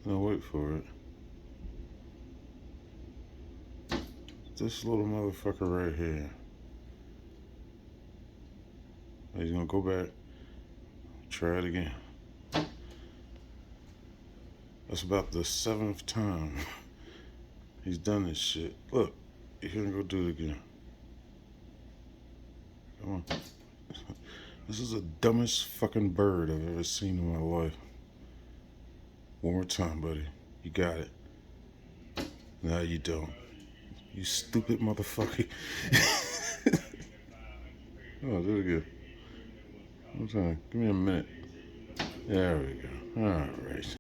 No, wait for it. This little motherfucker right here. He's gonna go back. Try it again. That's about the 7th time he's done this shit. Look, he's gonna go do it again. Come on. This is the dumbest fucking bird I've ever seen in my life. One more time, buddy. You got it. No, you don't. You stupid motherfucker. Oh, do it again. One more time. Give me a minute. There we go. All right.